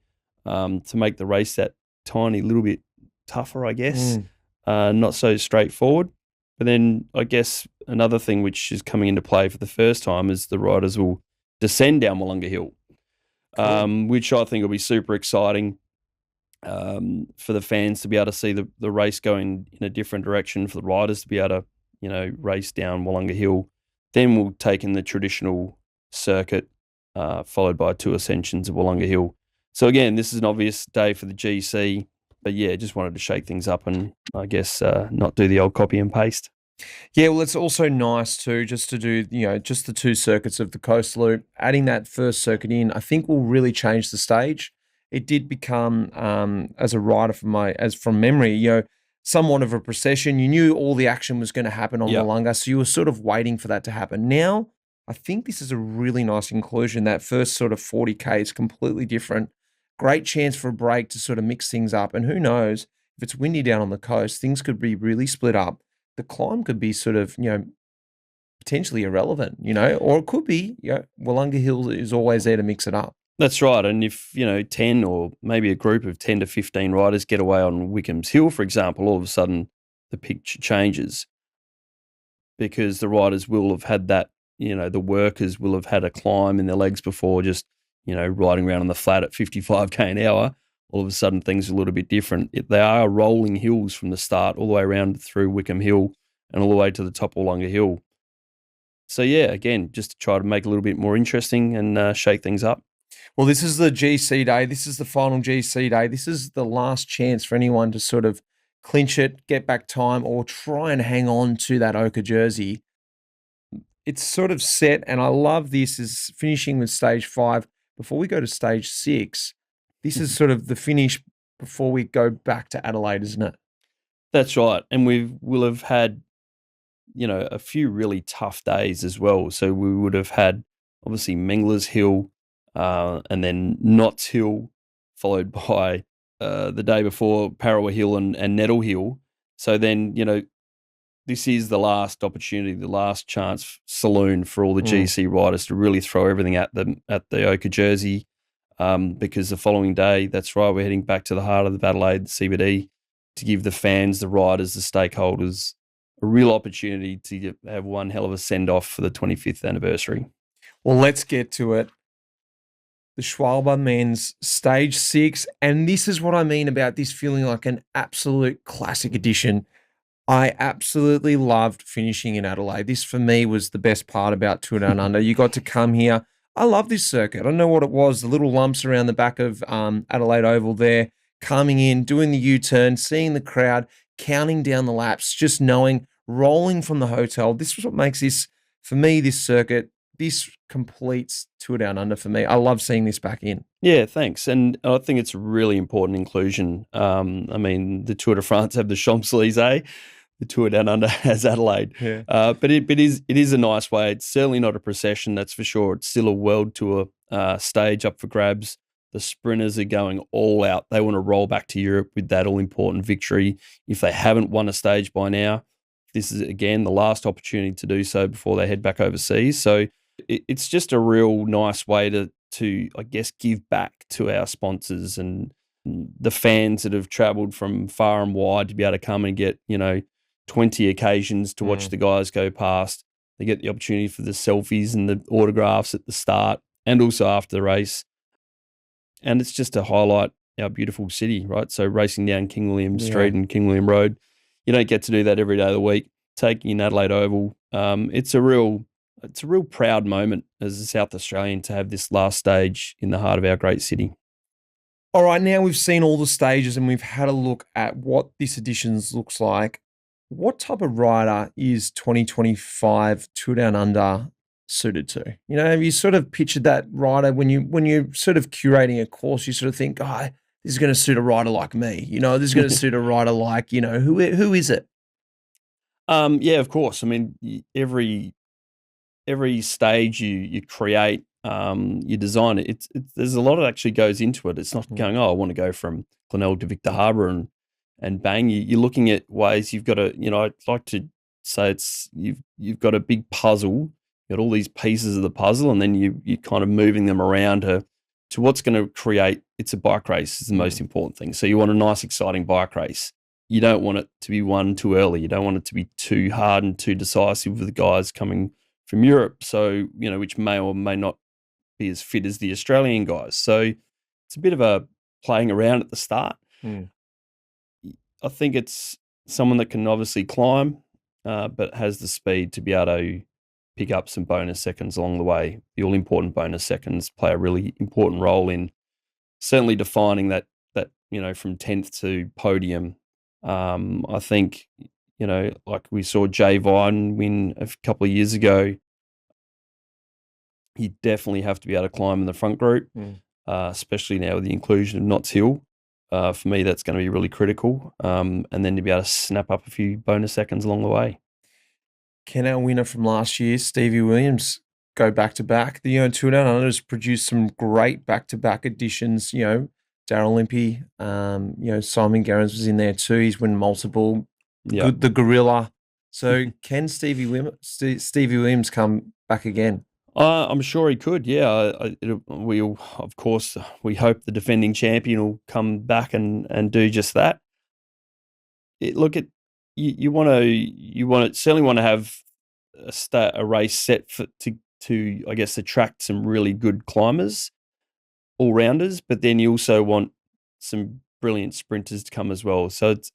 to make the race that tiny little bit tougher, I guess. Not so straightforward. But then I guess another thing which is coming into play for the first time is the riders will descend down Wollonga Hill, which I think will be super exciting for the fans to be able to see the race going in a different direction, for the riders to be able to, race down Wollonga Hill. Then we'll take in the traditional circuit, followed by 2 ascensions of Wollonga Hill. So again, this is an obvious day for the GC. But yeah, just wanted to shake things up and I guess not do the old copy and paste. Yeah, well, it's also nice too, just to do, just the 2 circuits of the Coast Loop. Adding that first circuit in, I think will really change the stage. It did become, as a rider from memory, somewhat of a procession. You knew all the action was going to happen on Wollonga, so you were sort of waiting for that to happen. Now, I think this is a really nice inclusion. That first sort of 40K is completely different. Great chance for a break to sort of mix things up. And who knows, if it's windy down on the coast, things could be really split up. The climb could be sort of, potentially irrelevant, or it could be, Wollonga Hill is always there to mix it up. That's right. And if, 10 or maybe a group of 10 to 15 riders get away on Wickham's Hill, for example, all of a sudden the picture changes because the riders will have had that, the workers will have had a climb in their legs before, just riding around on the flat at 55k an hour. All of a sudden, things are a little bit different. They are rolling hills from the start all the way around through Wickham Hill and all the way to the top of Wollonga Hill. So, yeah, again, just to try to make it a little bit more interesting and shake things up. Well, this is the GC day. This is the final GC day. This is the last chance for anyone to sort of clinch it, get back time, or try and hang on to that ochre jersey. It's sort of set, and I love this, is finishing with stage 5. Before we go to stage 6, this is sort of the finish before we go back to Adelaide, isn't it? That's right. And we'll have had, a few really tough days as well. So we would have had, obviously, Mengler's Hill and then Knott's Hill, followed by the day before Parawa Hill and Nettle Hill. So then, this is the last opportunity, the last chance saloon for all the GC riders to really throw everything at the Oka Jersey, because the following day, that's right, we're heading back to the heart of the Adelaide CBD to give the fans, the riders, the stakeholders a real opportunity to have one hell of a send-off for the 25th anniversary. Well, let's get to it. The Schwalbe Men's Stage 6, and this is what I mean about this feeling like an absolute classic edition. I absolutely loved finishing in Adelaide. This, for me, was the best part about Tour Down Under. You got to come here. I love this circuit. I don't know what it was, the little lumps around the back of Adelaide Oval there, coming in, doing the U-turn, seeing the crowd, counting down the laps, just knowing, rolling from the hotel. This is what makes this, for me, this circuit, this completes Tour Down Under for me. I love seeing this back in. Yeah, thanks. And I think it's a really important inclusion. The Tour de France have the Champs-Élysées, the Tour Down Under has Adelaide. Yeah. But it is a nice way. It's certainly not a procession, that's for sure. It's still a world tour stage up for grabs. The sprinters are going all out. They want to roll back to Europe with that all-important victory. If they haven't won a stage by now, this is, again, the last opportunity to do so before they head back overseas. So it's just a real nice way to I guess, give back to our sponsors and the fans that have travelled from far and wide to be able to come and get, 20 occasions to watch the guys go past. They get the opportunity for the selfies and the autographs at the start and also after the race. And it's just to highlight our beautiful city, right? So racing down King William Street and King William Road, you don't get to do that every day of the week. Taking in Adelaide Oval, it's a real proud moment as a South Australian to have this last stage in the heart of our great city. All right, now we've seen all the stages and we've had a look at what this edition looks like. What type of rider is 2025 Tour Down Under suited to? Have you sort of pictured that rider when you're sort of curating a course, you sort of think, this is going to suit a rider like me. This is going to suit a rider like, who is it? Yeah, of course. I mean, every stage you create, you design it. There's a lot that actually goes into it. It's not going, I want to go from Glenelg to Victor Harbour and bang. You're looking at ways you've got to, I'd like to say you've got a big puzzle. You've got all these pieces of the puzzle, and then you're kind of moving them around to what's going to create. It's a bike race is the most important thing. So you want a nice, exciting bike race. You don't want it to be won too early. You don't want it to be too hard and too decisive with the guys coming from Europe, so which may or may not be as fit as the Australian guys. So it's a bit of a playing around at the start. I think it's someone that can obviously climb, but has the speed to be able to pick up some bonus seconds along the way. The all-important bonus seconds play a really important role in certainly defining that from 10th to podium. I think, like we saw Jay Vine win a couple of years ago, you definitely have to be able to climb in the front group, especially now with the inclusion of Notts Hill. For me, that's going to be really critical. And then to be able to snap up a few bonus seconds along the way. Can our winner from last year, Stevie Williams, go back-to-back? The Tour Down Under has produced some great back-to-back editions. Darryl Impey, Simon Gerrans was in there too. He's won multiple. The Gorilla. So can Stevie Williams come back again? I'm sure he could. Yeah, we hope the defending champion will come back and do just that. You certainly want to have a race set to I guess attract some really good climbers, all rounders, but then you also want some brilliant sprinters to come as well. So it's a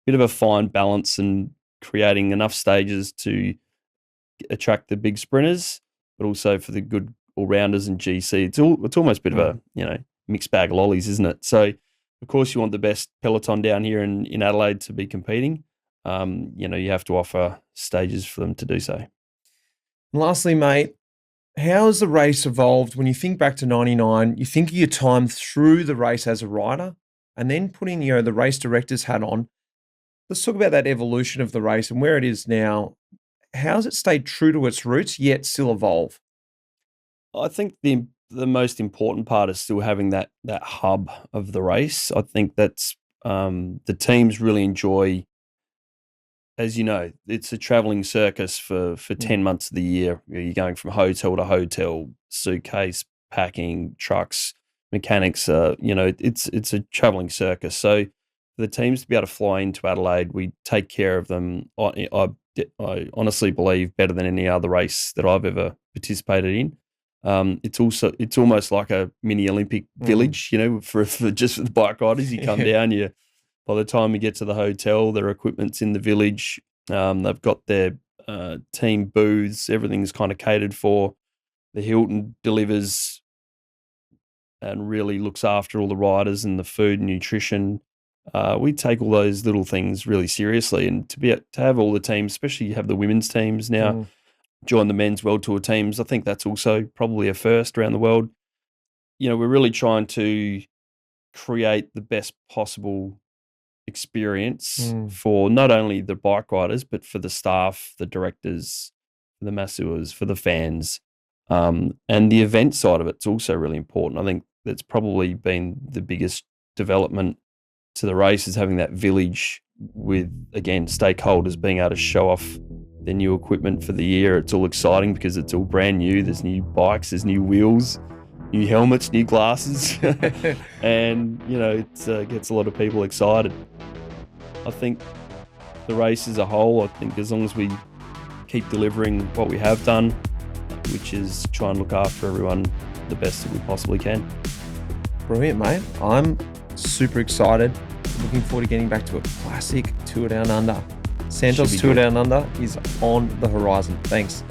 bit of a fine balance and creating enough stages to attract the big sprinters, but also for the good all-rounders and GC. It's almost a bit of a mixed bag of lollies, isn't it? So, of course, you want the best peloton down here in Adelaide to be competing. You have to offer stages for them to do so. And lastly, mate, how has the race evolved when you think back to 99, you think of your time through the race as a rider, and then putting the race director's hat on? Let's talk about that evolution of the race and where it is now. How has it stayed true to its roots, yet still evolve? I think the the most important part is still having that hub of the race. I think that's the teams really enjoy. As you know, it's a traveling circus for 10 months of the year. You're going from hotel to hotel, suitcase, packing, trucks, mechanics. It's a traveling circus. So for the teams to be able to fly into Adelaide, we take care of them. I honestly believe better than any other race that I've ever participated in. It's almost like a mini Olympic village, for just for the bike riders. You come down, by the time you get to the hotel, their equipment's in the village. They've got their team booths. Everything's kind of catered for. The Hilton delivers and really looks after all the riders and the food and nutrition. We take all those little things really seriously, and to have all the teams, especially you have the women's teams now, join the men's World Tour teams. I think that's also probably a first around the world. We're really trying to create the best possible experience for not only the bike riders, but for the staff, the directors, the masseurs, for the fans. And the event side of it's also really important. I think that's probably been the biggest development to the race, is having that village with, again, stakeholders being able to show off their new equipment for the year. It's all exciting because it's all brand new. There's new bikes, there's new wheels, new helmets, new glasses, and it gets a lot of people excited. I think the race as a whole, I think as long as we keep delivering what we have done, which is try and look after everyone the best that we possibly can. Brilliant, mate. I'm super excited. Looking forward to getting back to a classic Tour Down Under. Santos Tour Down Under is on the horizon. Thanks.